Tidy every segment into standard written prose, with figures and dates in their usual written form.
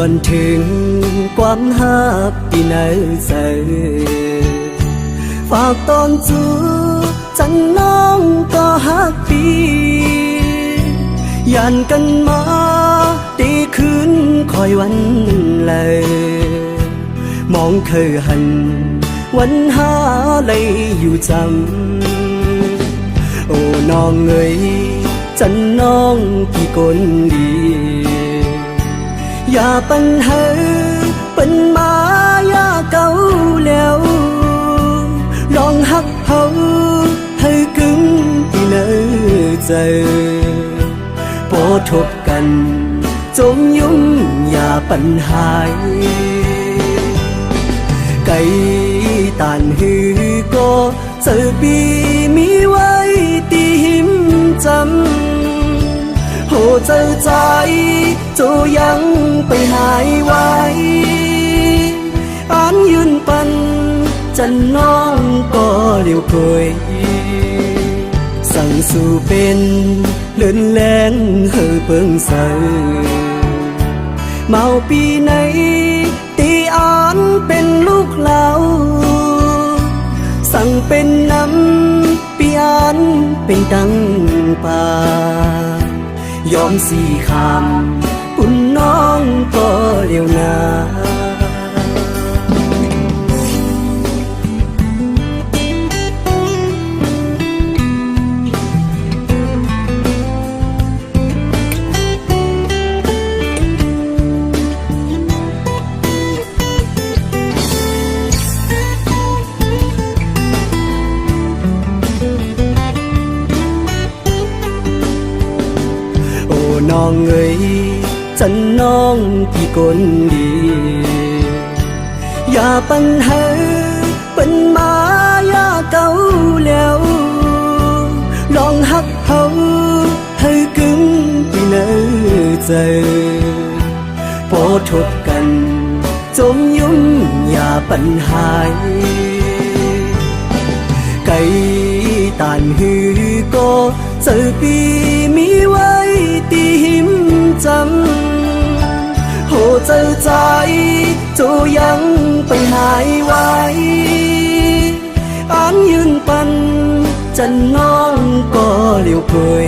อนถึงความฮักที่ในใจฝากตอนจูจันน้องก็ฮักปียันกันมาตีคืนคอยวันเลยมองเคยหันวันหาเลยอยู่จำโอ้น้องเอ๋ยจันน้องพี่คนดีอย่าปัญหาเป็นมายาเก่าแล้วลองหักเขาให้กึ่งที่เนื้อใจพอทบกันจมยุ่งอย่าปัญหาไก่ตานหือก็เจอปีมีไว้ตีหิมจำโหเจอใจโจยังไปหายไว้อันยืนปันจันน้องก็เลี้ยวเคยสั่งสู่เป็นเลื่อนแรงเฮือเปิงเสอเมาปีไหนตีอ่อนเป็นลูกเหลาสั่งเป็นน้ำปีอ่อนเป็นดังป่ายอมสี่คำปุ่นน้องก็เลี้ยวนาน้องเอ๋ยจันน้องพี่คนดีอย่าปัญหาเป็นมายาเก่าแล้วลองหักเขาให้กึ่งที่เนื้อใจพอทบกันจมยุ่งอย่าปัญหาไก่ตานหือก็เจอปีมีไว้ตีหิมจำโหเจอใจโจยังไปหายไว้อันยืนปันจันน้องก็เลี้ยวเคย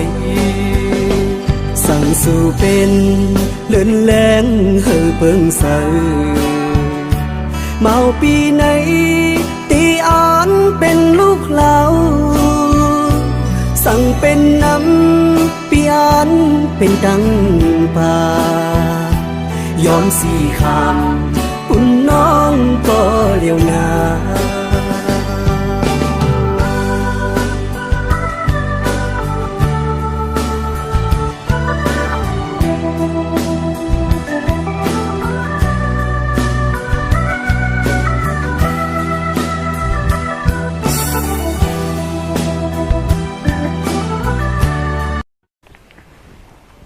สั่งสู่เป็นเลื่อนแรงเฮือเปิงเสอเมาปีไหนตีอ่อนเป็นลูกเหลาสั่งเป็นน้ำปีอ่อนเป็นดังป่ายอมสี่คำปุ่นน้องก็เลี้ยวนา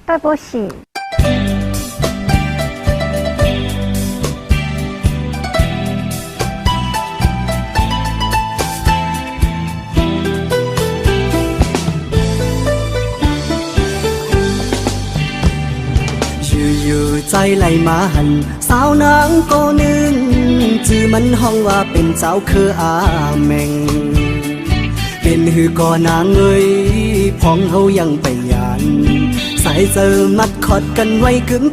对不起。อยู่ใจไหลมาหันสาวนางก็นึงจื่อมันห้องว่าเป็นเจ้าคืออาแมงเป็นหือก่อนางเอ้ยพองเฮายังไปยานสายเจอมัดขอดกันไว้กึ่ม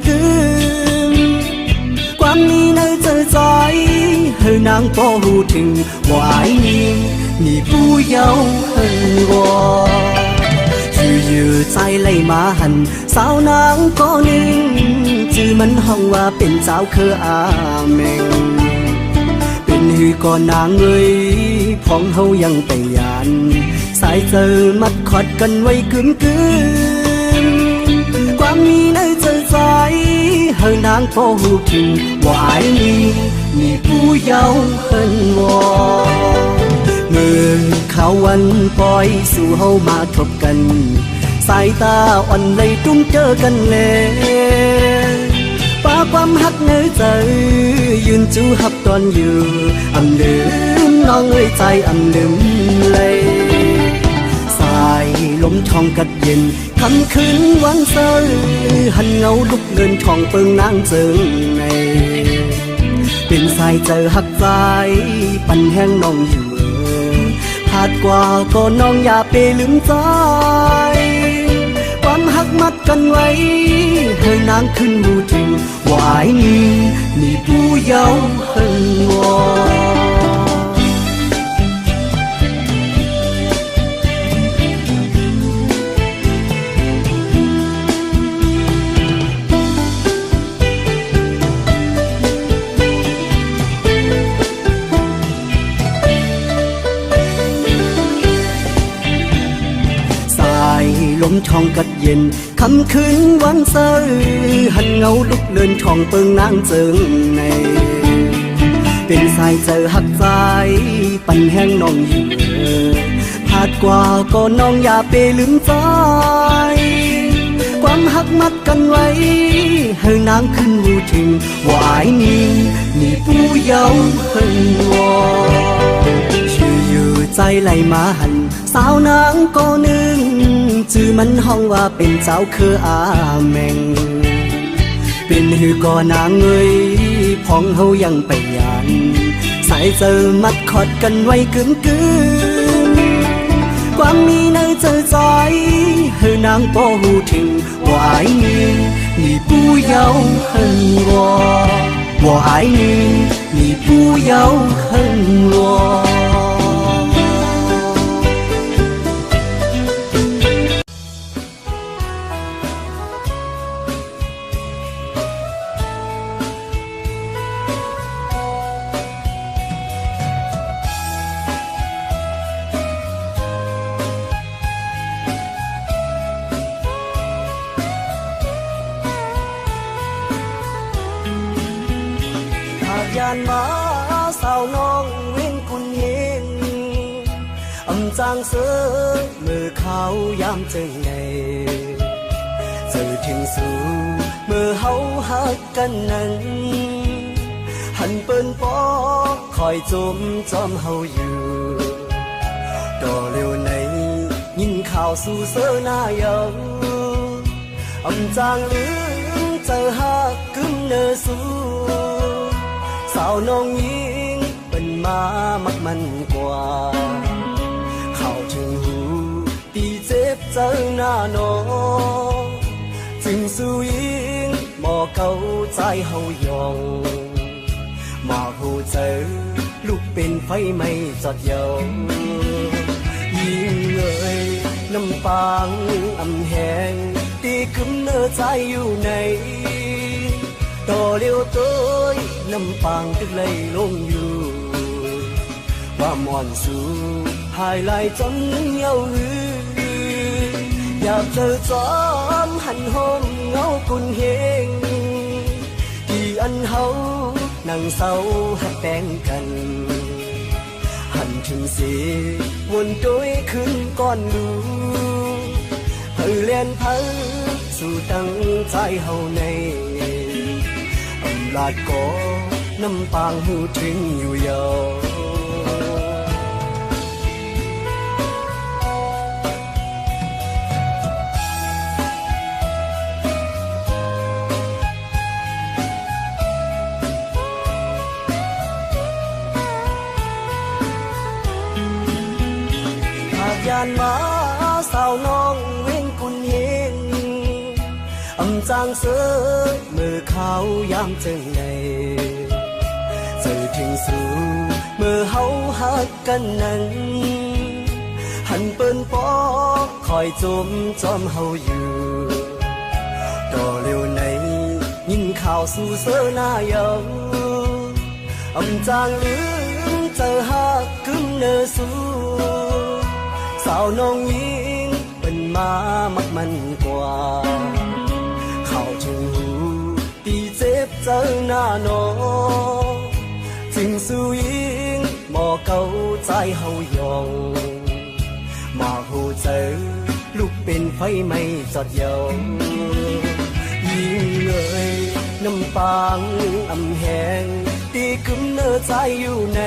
ความนี้ในเจอใจเฮอนางพอหูถึงว่าไอ้นี่ผู้เยาว์เฮอวออยู่ใจไหลมาหันสาวนางก็นึงจื่อมันห้องว่าเป็นเจ้าคืออาแมงเป็นหือก่อนนางเอ้ยพองเฮายังไปยานสายเจอมัดขอดกันไว้กึ่มความมีในเจอใจเฮอนางพอหูถึงว่าไอ้นี่ผู้เยาว์เฮินวอเมื่อเขาวันปล่อยสู่เฮามาทบกันสายตาอ่อนเลยตุ้มเจอกันแล้วป้าความหักเนื้อใจยืนจูหับตอนอยู่อำลืมน้องเอ้ยใจอำลืมเลยสายลมทองกัดเย็นค ำคืนวันเสาร์หันเงาลุกเดินช่องเปิงนางเจิงในเป็นสายเจอหักใจปันแห้งน้องอยู่หาดกว่าก็น้องอย่าไปลืมใจความหักมัดกันไว้ให้นางขึ้นรู้จริงว่าไอ้นี่ผู้เยาว์เฮิงวอลมช่องกัดเย็นคำคืนวันเสาร์หันเงาลุกเดินช่องเปิงนางเจิงในเป็นสายเจอหักใจปันแห้งน้องอยู่พาดกว่าก็น้องอย่าไปลืมใจความหักมัดกันไว้ให้นางขึ้นรู้จริงว่าไอ้นี่ผู้เยาว์เฮิงวอชื่ออยู่ใจไหลมาหันสาวนางก็นึงชื่อมันห้องว่าเป็นเจ้าคืออาแมงเป็นหือก่อนางเงยพองเฮายังไปยันสายเจอมัดขอดกันไว้กึ่งความมีในเจอใจให้นางก็หูถึงว่าไอ้นี่ผู้เยาว์เฮิงวอว่าไอ้นี่ผู้เยาว์เฮิงวอยานมาสาวน้องเว้นคุณเห็นจางเสือมือเขายามเจงไงเจอถึงสู่มือเฮาหักกันนั้นหันเปิ้นปอคอยจมจอมเฮาอยู่ต่อเร็วในยินข่าวสู่เสือหน้าเยาจางลืมเจอหักกึมเนอสู่สาวน้องยิงเป็นมามักมันกว่าเข้าถึงหูตีเจ็บเจอหน้าน้องจึงสู้ยิงหมอเก่าใจเฮายองมาหูเจอลูกเป็นไฟไม่จอดเยายิงเอ่ยน้ำปางแหงตีกึมเนื้อใจอยู่ในต่อเลี้ยวตัวน้ำปางตึกเลยลงอยู่ว่ามอนสู่หายลายจนเงาหืออยากเจอจอมหันหอมเงากุนเฮงที่อันเฮานั่งเศร้าหักแต่งกันหันถึงสีวนโดยขึ้นก้อนลูเฮาเล่นพังสู่ตั้งใจเฮาในลาดก็น้ำปางหูถึงอยู่ยาวหากยานมาสาวน้องเว้นกุนเห็นจางเสือมือเขายามเจงในเจอถึงสู่มือเฮาหักกันนั้นหันเปิ้นปอคอยจมจอมเฮาอยู่ต่อเร็วในยินข่าวสู่เสือหน้าเยาจางลืมเจอหักกึ่มเนอสู่สาวน้องยิงเป็นมามักมันกว่าตีเจ็บเจอหน้าน้องจึงสู้ยิงหมอเก่าใจเฮายองมาหูเจอลูกเป็นไฟไม่จอดเยายิงเอ่ยน้ำปางแหงตีกึมเนื้อใจอยู่ใน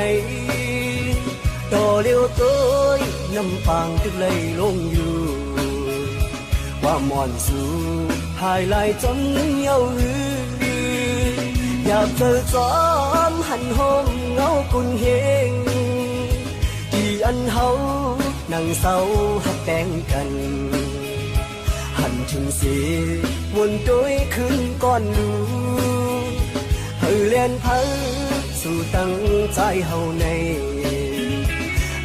ต่อเลี้ยวตัวน้ำปางตึกเลยลงอยู่ว ความอ่อนสู้หายลายจนเหี่ยวหืออยากเจอจอมหันหอมเงากุนเฮงที่อันเฮานั่งเศร้าหักแป้งกันหันถึงสีวนโดยคืนก่อนลูเฮาเลียนพังสู่ตั้งใจเฮาใน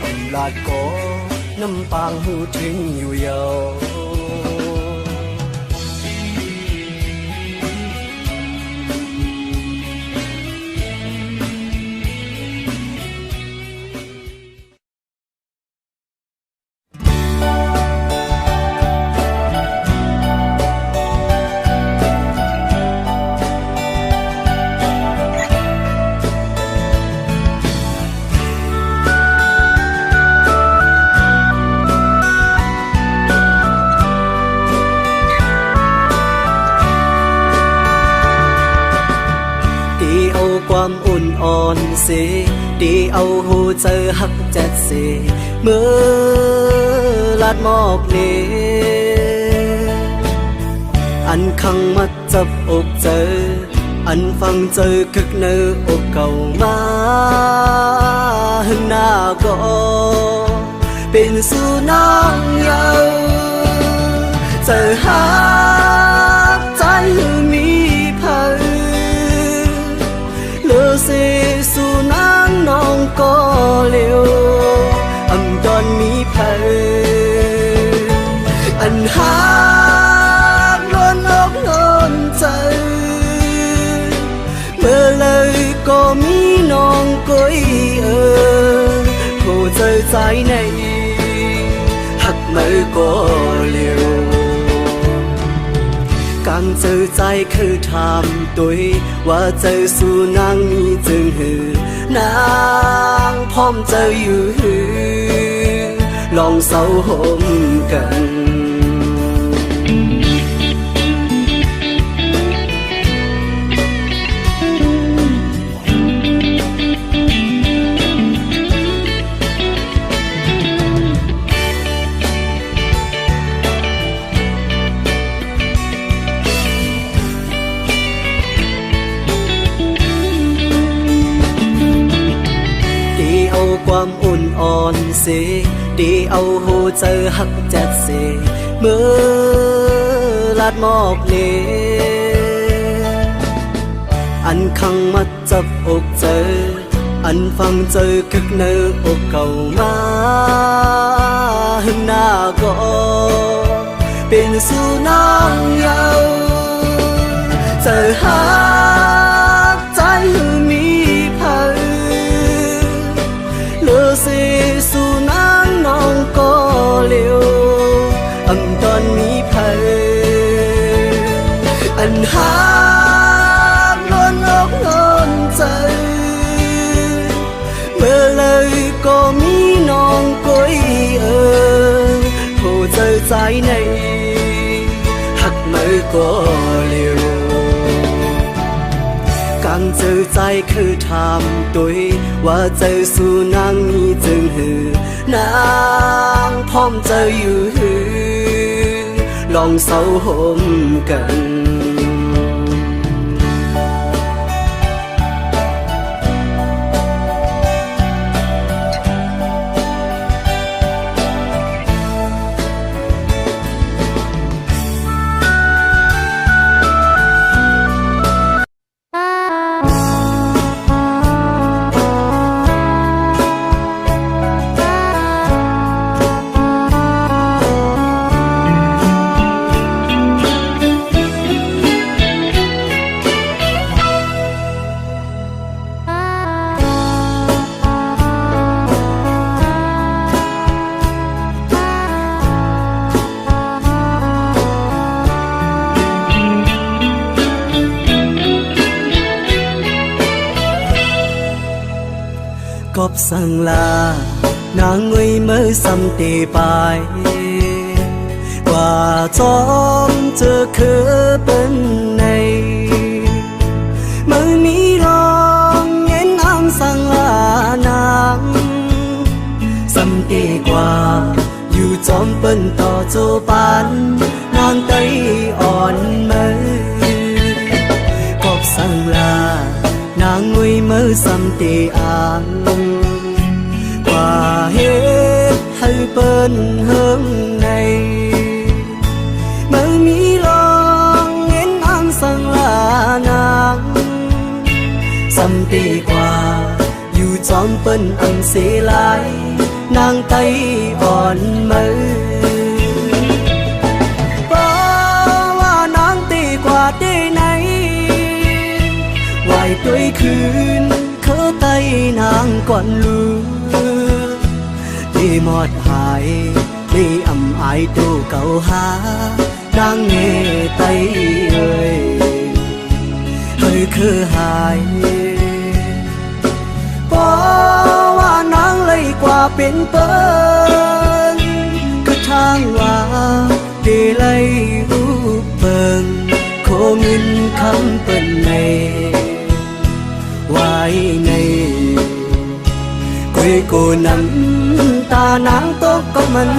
อำลาดก็น้ำปางหูถึงอยู่ยาวความอุ่นอ่อนเสดีเอาหูเจอหักจัดเสเมื่อลาดหมอกเลอันขังมัดจับอกเจออันฟังเจอคึกเนื้ออกเก่ามาหึงหน้าก็เป็นสู่น้องเยาเจอหาใจมีพันเสสู่นางน้องก็เร็วอำดอนมีเพลอันหากล้นอกล้นใจเมื่อเลยก็มีน้องก้อยผู้เจอใจในหักมือก็เร็วการเจอใจคือถามตัวว่าเจอสู่นางนี้จึงหือนางพร้อมเจออยู่หือลองเศร้าห่มกันความอุ่นอ่อนเสดีเอาหูเจอหักจัดเสเมื่อลาดหมอกเลอันขังมัดจับอกเจออันฟังเจอคึกเนื้ออกเก่ามาหึงหน้าก็เป็นสู่น้องเยาเจอหาใจมีพันเสสู่นางน้องก็เร็วอำตอนมีเพลอันหากล้นอกล้นใจเมื่อเลยก็มีน้องก้อยผู้เจอใจในหักมือก็เร็วการเจอใจคือถามตัวว่าเจอสู่นางนี้จึงหือนางพร้อมเจออยู่หือลองเศร้าห่มกัน cóp sang là nàng người mới xăm tì bài và chóm chờ khứ bên này mới mi lòng nhén am sang là nàng xăm tì qua อยู่จอมเปิ้นต่อโจปานนางไตอ่อนมือกอบสั่งลานางงุยมือสำเตอางกว่าเฮ็ดให้เปิ้นเฮิงในมือมีลองเงินอ้างสั่งลานางสำเตกว่าอยู่จอมเปิ้นอังเสลายนางไตอ่อนมือป้าว่านางตีกว่าได้ไหนไหวด้วยคืนเคอไตนางก่อนลือได้หมดหายได้อำอายตัวเก่าหานางเงไตเอ้ยเฮ้ยคือหายป้าว่านางเลยกว่าเป็นเปิ้นคือทางว่าได้เลยรูปเปิงโคเงินคำเปิ้นในไว้ในกุยกูน้ำตานางตกก็มัน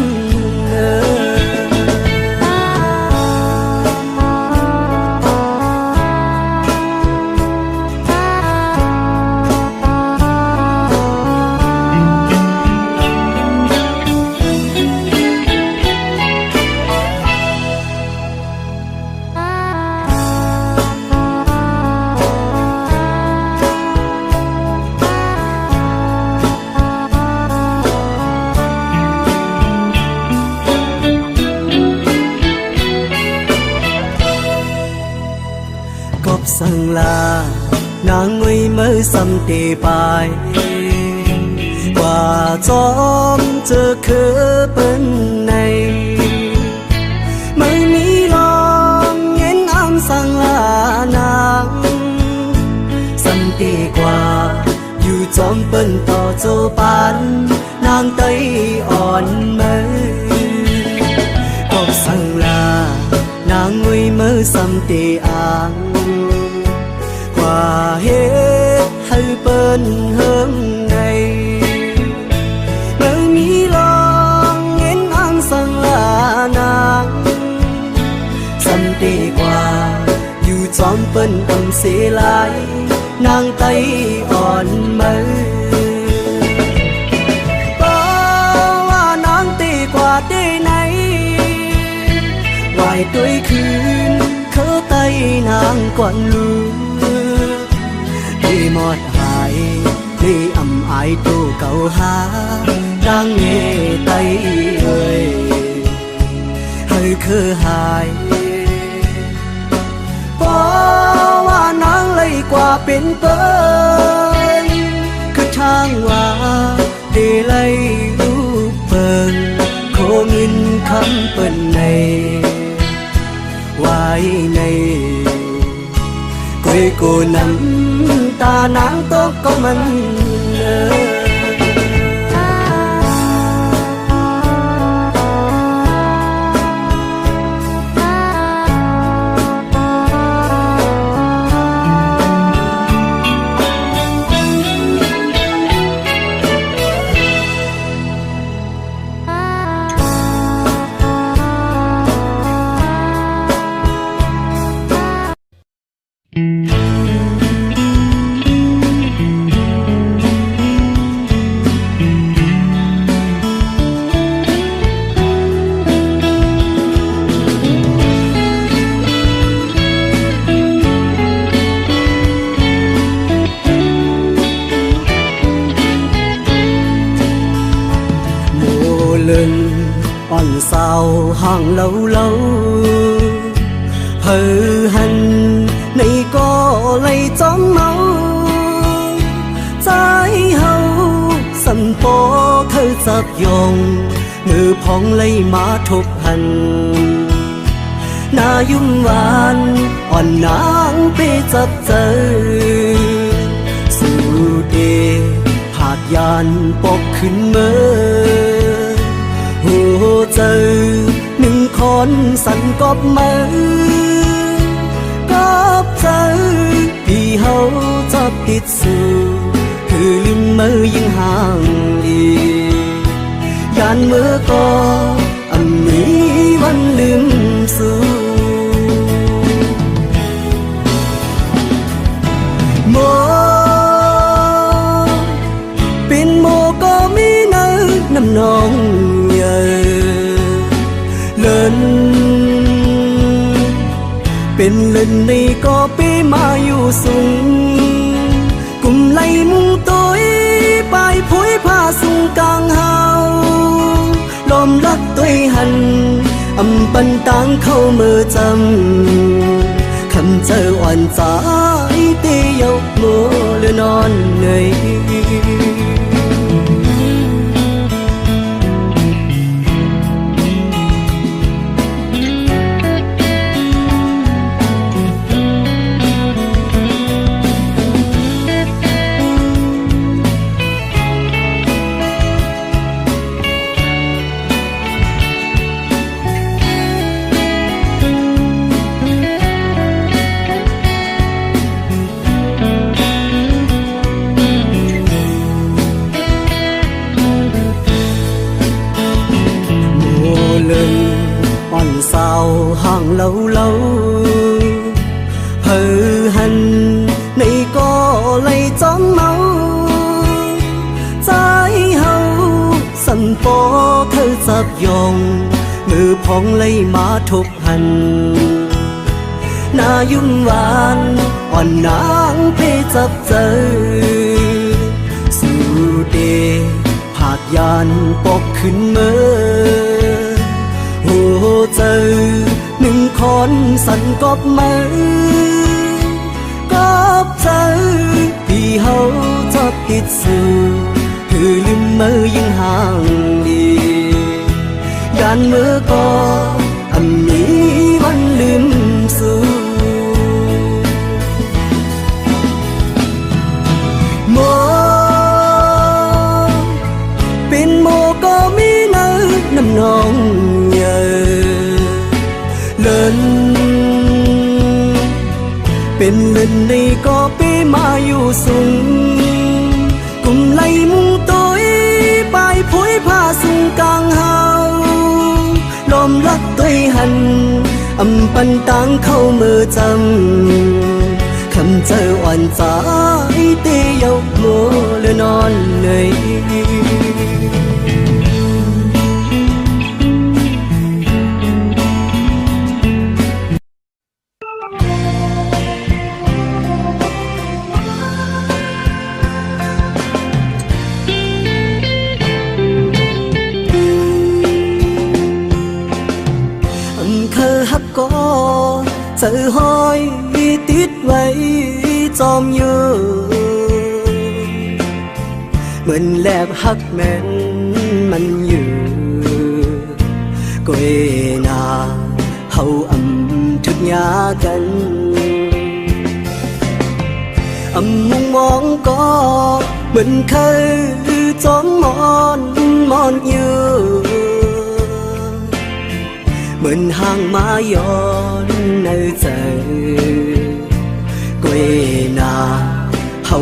สั่งลานางงุยมือสำเตไปกว่าจอมเจอคือเป็นในไม่มีลองเงินอ้างสั่งลานางสำเตกว่าอยู่จอมเป็นต่อโจปานนางไตอ่อนมือกอบสั่งลานางงุยมือสำเตอางว่าเฮ็ดให้เปิ้นเฮิงในเมื่อมีลองเงินอ้างสั่งลานางสำเตกว่าอยู่จอมเปิ้นอำเสลายนางไตอ่อนมือป้าว่านางตีกว่าได้ไหนไหวด้วยคืนเคอไตนางก่อนลืมได้หมดหายได้อำอายตัวเก่าหานางเงไตเอ้ยให้คือหายเพราะว่านางเลยกว่าเป็นเปิ้นคือทางว่าได้เลยรูปเปิ้นโคเงินคำเปิ้นในไว้ในกุยกูน้ำตานางตกก็มันอ่อนสาวห่างเล่าเพอหันในก็เลยจ้องเมาใจเฮาสันโปเคยจับยองมือพองเลยมาทบหันนายุ่มหวานอ่อนนางไปจับเจอสู่เดผาดยานปกขึ้นเมื่อหัวเจอหนึ่งคนสั่นกบมือกบเจอที่เฮาจับติดสู่คือลืมมือยิ่งห่างอียัน เมื่อก็มีวันลืมสู่โมเป็นโมก็มีเนื้อน้ำนองใหญ่เลินเป็นเล่นในก็ไปมาอยู่สูงกุมไล่มุงตัวไปผุยผ้าสูงกลางเฮาลมรักตัวหันปันตังเข้ามือจำคำเจออ่อนใจเตียกโมหรือนอนเหนื่อยอ่อนสาวห่างเล่าเฮือหันในก็เลยจ้องเมาใจเฮาสั่นปอเธอจับยองมือพองเลยมาทุบหันหน้ายุ่งหวานอ่อนนางเพจับเจอสู่เดผากยานปกขึ้นเมื่อโอ้เจอหนึ่งคนสั่นกบมือกบเจอที่เฮาชอบติดสื่อคือลืมมือยิ่งห่างดียันมือก็มีวันลืมสู่โมเป็นโมก็มีเนื้อน้ำนองเลินเป็นเล่นในก็ไปมาอยู่สูงกุมไล่มุงตัวไปผุยผ้าสูงกลางเฮาลมรักตัวหันปันตังเข้ามือจำคำเจออ่อนใจเตียกโมหรือนอนเหนื่อยก็เจอห้อยติดไว้จอมอยู่เหมือนแลบหักแม่นมันอยู่ก็นาเฮาทุกยากันมุงมองก็เหมือนเคยจอมมอนอยู่เหมือนห่างมาย้อนในใจกวยนาเฮา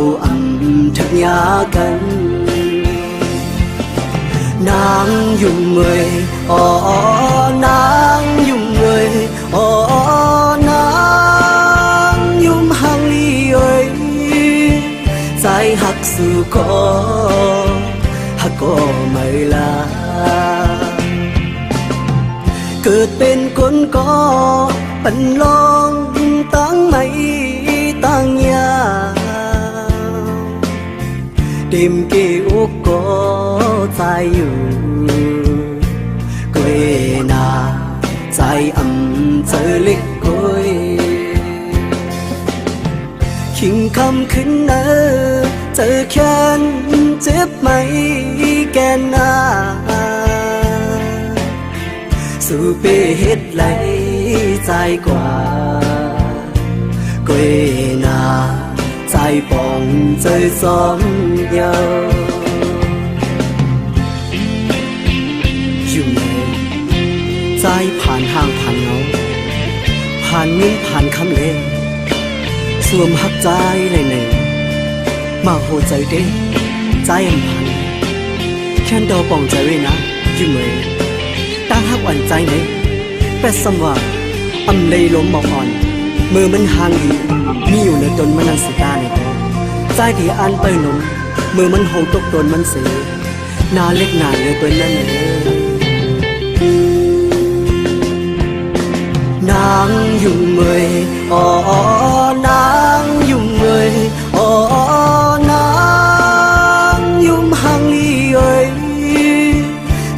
ทุกยากันนางยุ่งเมยนางยุ่งเมยนางยุ่งห่างลีเอ้ยใจหักสู่ก็หักก็ไม่ลาเกิดเป็นคนก็ปันลองตั้งไม่ตั้งยาเต็มเกี่ยวก็ใจอยู่กวยนาใจเจอเล็กกวยขิงคำขึ้นเนอเจอแค้นเจ็บไหมแกนนาสู่เปเฮ็ดไหลใจกว่ากวยนาใจปองใจซ้อมเยาอยู่ไหนใจผ่านห่างผ่านเงาผ่านนิ้นผ่านคำเลสวมหักใจเลยหนึ่งมาโหใจเด้ใจผ่านแค่นดอปองใจไว้นะ อยู่เมยตั้งหักอ่อนใจไหนแปดสมว่าอำเลยล้มหมอกอ่อนมือมันห่างอีมีอยู่ในตนมันนังสิตาในตัวใจที่อันเปิ้ลนมมือมันโหตกตนมันเสียหน้าเล็กหน้าเลยเปิ้ลนั่นนางอยู่เมยอ๋อนางอยู่เมยอ๋อนางยุ่มหังลีเอ้ย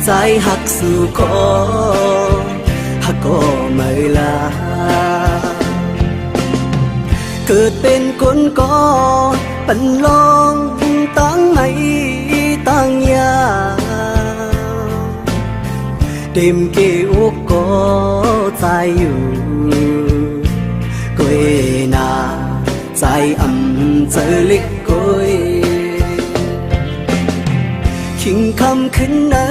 ใจหักสู่ก็หักก็ไม่ลาเกิดเป็นคนก็ปันลองตั้งไม่ตั้งยาเต็มเกี่ยวก็ใจอยู่กุยนาใจอ่ำเจอเล็กกุยขิงคำขึ้นเนอ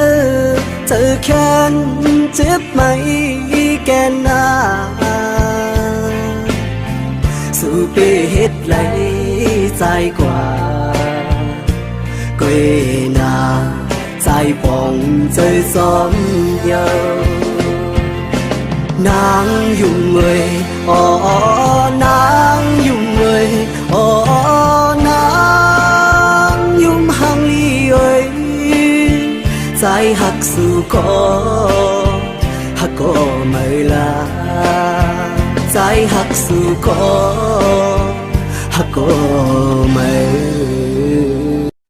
เจอแค้นเจ็บไหมแกนนาสู่เปเหตุไหลใจกว่ากุยนาใจปองเจอซ้อมเยาวนางอยู่เมยอ๋อนางอยู่เมยอ๋อนางยุ่มหังลีเอ้ยใจหักสู่ก็หักก็ไม่ลาใจหักสู่ก็หักก็ไม่